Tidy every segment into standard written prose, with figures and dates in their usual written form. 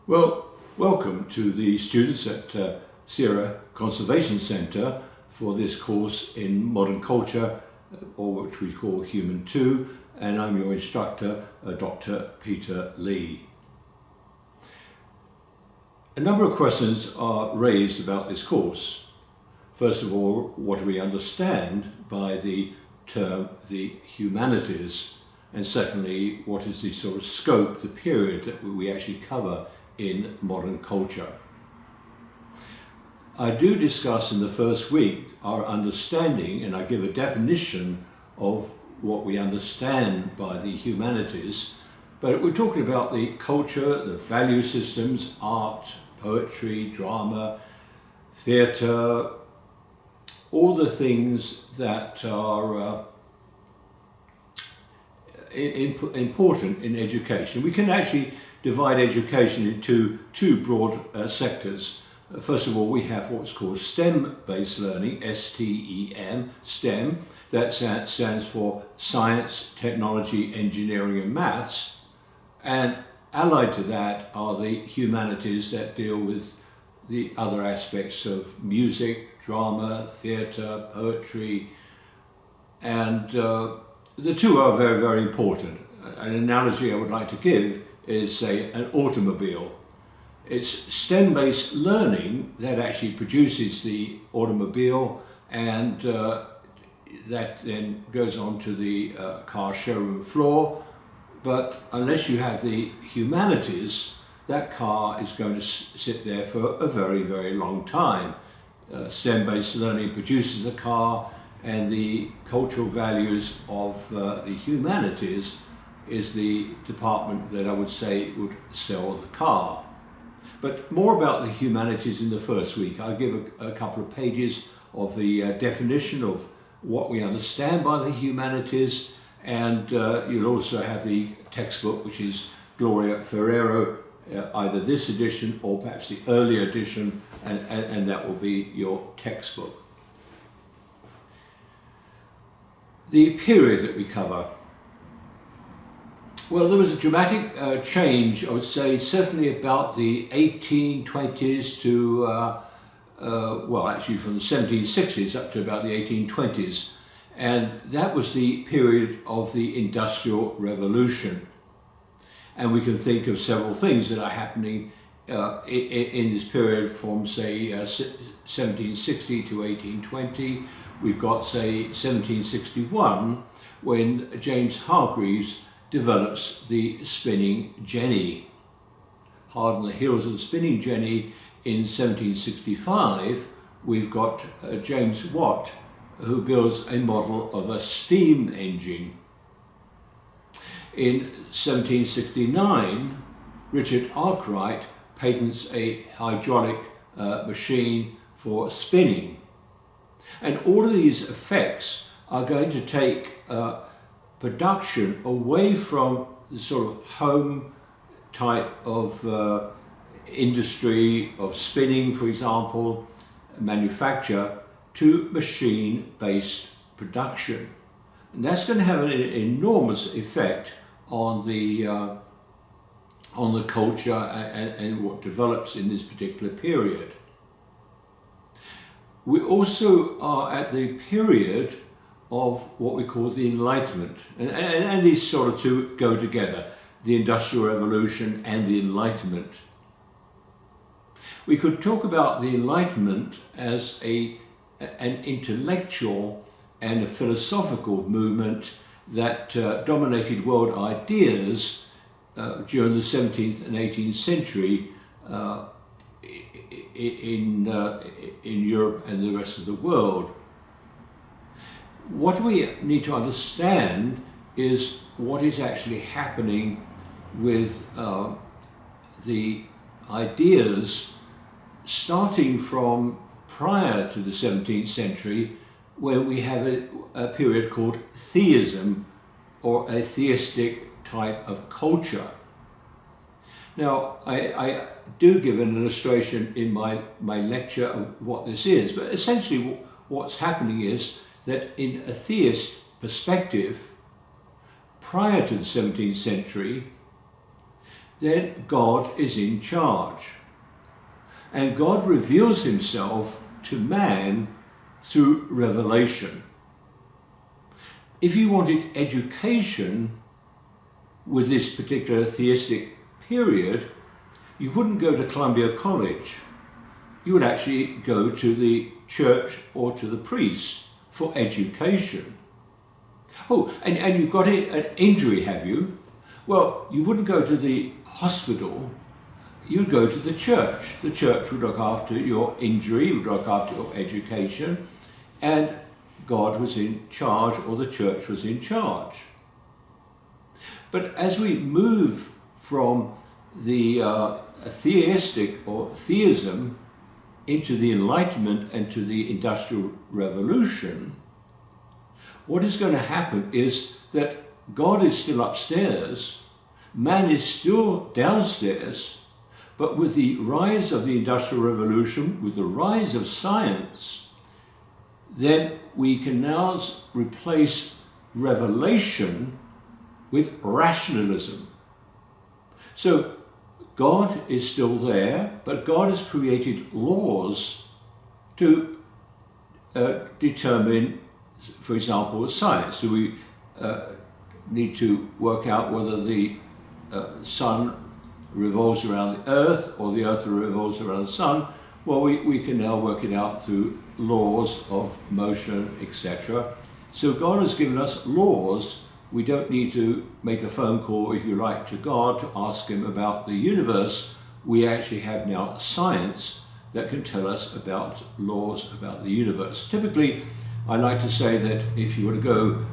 Well, welcome to the students at Sierra Conservation Centre for this course in Modern Culture, or which we call Human 2, and I'm your instructor, Dr. Peter Lee. A number of questions are raised about this course. First of all, what do we understand by the term the humanities? And secondly, what is the sort of scope, the period that we actually cover in modern culture? I do discuss in the first week our understanding, and I give a definition of what we understand by the humanities, but we're talking about the culture, the value systems, art, poetry, drama, theatre, all the things that are important in education. We can actually divide education into two broad sectors. First of all, we have what's called STEM-based learning, S-T-E-M, STEM. That stands for science, technology, engineering and maths. And allied to that are the humanities that deal with the other aspects of music, drama, theatre, poetry. And the two are very, very important. An analogy I would like to give is, say, an automobile. It's STEM-based learning that actually produces the automobile, and that then goes on to the car showroom floor. But unless you have the humanities, that car is going to sit there for a very, very long time. STEM-based learning produces the car, and the cultural values of the humanities is the department that I would say would sell the car. But more about the humanities in the first week. I'll give a couple of pages of the definition of what we understand by the humanities, and you'll also have the textbook, which is Gloria Ferrero, either this edition or perhaps the earlier edition, and that will be your textbook. The period that we cover. Well, there was a dramatic change, I would say, certainly about the 1820s to, well, actually from the 1760s up to about the 1820s. And that was the period of the Industrial Revolution. And we can think of several things that are happening in this period from, say, 1760 to 1820. We've got, say, 1761, when James Hargreaves develops the spinning jenny. Hard on the heels of the spinning jenny, in 1765, we've got James Watt, who builds a model of a steam engine. In 1769, Richard Arkwright patents a hydraulic machine for spinning. And all of these effects are going to take production away from the sort of home type of industry of spinning, for example, manufacture, to machine-based production. And that's going to have an enormous effect on the culture and what develops in this particular period. We also are at the period of what we call the Enlightenment. And these sort of two go together, the Industrial Revolution and the Enlightenment. We could talk about the Enlightenment as an intellectual and a philosophical movement that dominated world ideas during the 17th and 18th century in Europe and the rest of the world. What we need to understand is what is actually happening with the ideas starting from prior to the 17th century, when we have a period called theism, or a theistic type of culture. Now, I do give an illustration in my lecture of what this is, but essentially what's happening is that in a theist perspective, prior to the 17th century, then God is in charge. And God reveals himself to man through revelation. If you wanted education with this particular theistic period, you wouldn't go to Columbia College. You would actually go to the church or to the priest for education. Oh, and you've got an injury, have you? Well, you wouldn't go to the hospital, you'd go to the church. The church would look after your injury, would look after your education, and God was in charge, or the church was in charge. But as we move from the theistic or theism into the Enlightenment and to the Industrial Revolution, what is going to happen is that God is still upstairs, man is still downstairs, but with the rise of the Industrial Revolution, with the rise of science, then we can now replace revelation with rationalism. So God is still there, but God has created laws to determine, for example, science. So we need to work out whether the sun revolves around the earth or the earth revolves around the sun. Well, we can now work it out through laws of motion, etc. So God has given us laws. We don't need to make a phone call, if you like, to God to ask him about the universe. We actually have now science that can tell us about laws about the universe. Typically, I like to say that if you were to go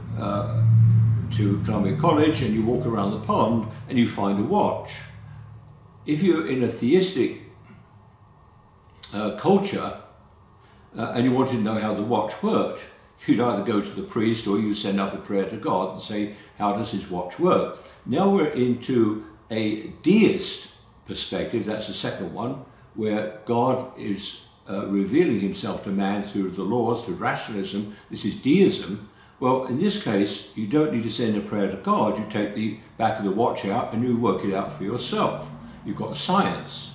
to Columbia College and you walk around the pond and you find a watch, if you're in a theistic culture and you wanted to know how the watch worked, you'd either go to the priest or you send up a prayer to God and say, how does his watch work? Now we're into a deist perspective, that's the second one, where God is revealing himself to man through the laws, through rationalism. This is deism. Well, in this case, you don't need to send a prayer to God. You take the back of the watch out and you work it out for yourself. You've got science.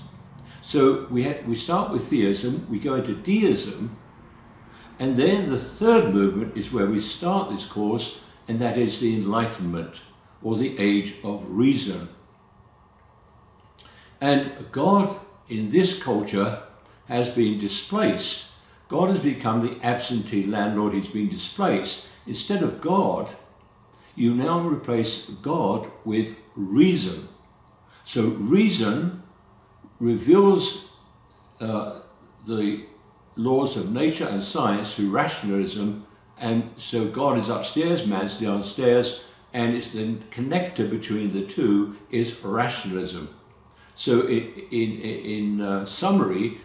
So we start with theism, we go into deism, and then the third movement is where we start this course, and that is the Enlightenment, or the Age of Reason. And God, in this culture, has been displaced. God has become the absentee landlord, he's been displaced. Instead of God, you now replace God with reason. So reason reveals the laws of nature and science through rationalism, and so God is upstairs, man's downstairs, and it's the connector between the two is rationalism. So in summary,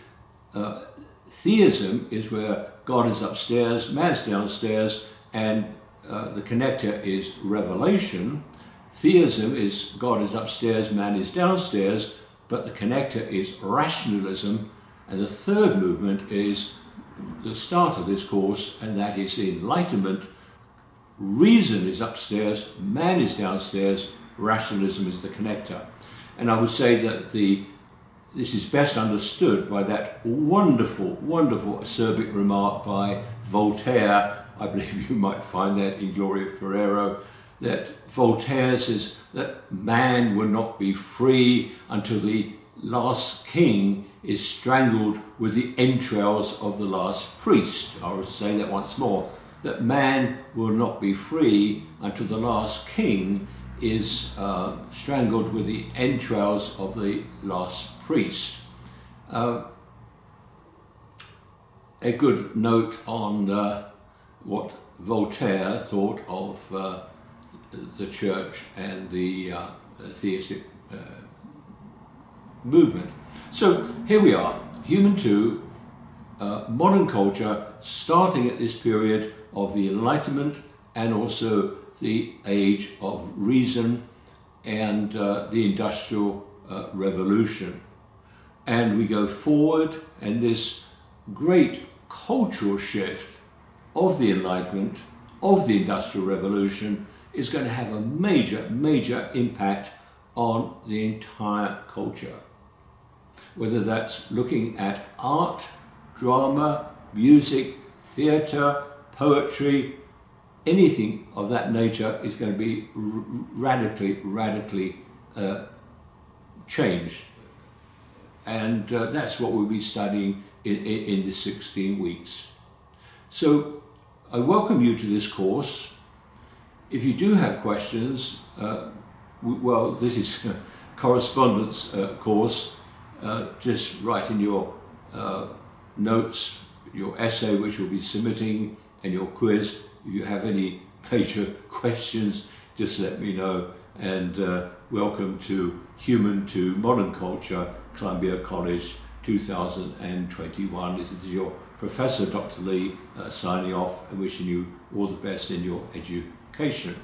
theism is where God is upstairs, man's downstairs, and the connector is revelation. Theism is God is upstairs, man is downstairs, but the connector is rationalism. And the third movement is the start of this course, and that is the Enlightenment. Reason is upstairs, man is downstairs, rationalism is the connector. And I would say that this is best understood by that wonderful, wonderful acerbic remark by Voltaire. I believe you might find that in Gloria Ferrero, that Voltaire says that man will not be free until the last king is strangled with the entrails of the last priest. I will say that once more, that man will not be free until the last king is strangled with the entrails of the last priest. A good note on what Voltaire thought of the church and the theistic movement. So here we are, Human 2, modern culture, starting at this period of the Enlightenment and also the Age of Reason and the Industrial Revolution. And we go forward, and this great cultural shift of the Enlightenment, of the Industrial Revolution, is going to have a major, major impact on the entire culture. Whether that's looking at art, drama, music, theatre, poetry, anything of that nature is going to be radically changed. And that's what we'll be studying in the 16 weeks. So I welcome you to this course. If you do have questions, well, this is a correspondence course. Just write in your notes, your essay which you'll be submitting, and your quiz. If you have any major questions, just let me know. And welcome to Human to Modern Culture, Columbia College 2021. This is your Professor Dr. Lee signing off and wishing you all the best in your education.